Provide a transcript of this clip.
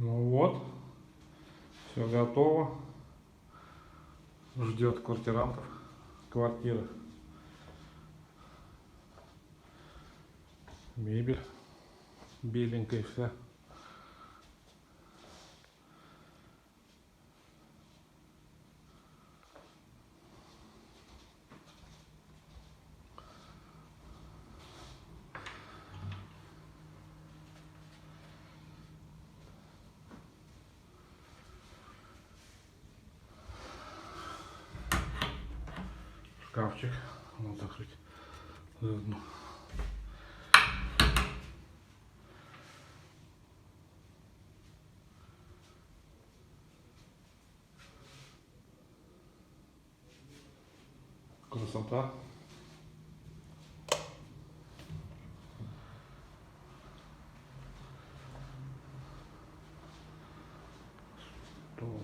Ну вот, все готово. Ждет квартирантов. Квартира. Мебель беленькая вся. Шкафчик. Вот закрыть. Заодно. Красота. Стол.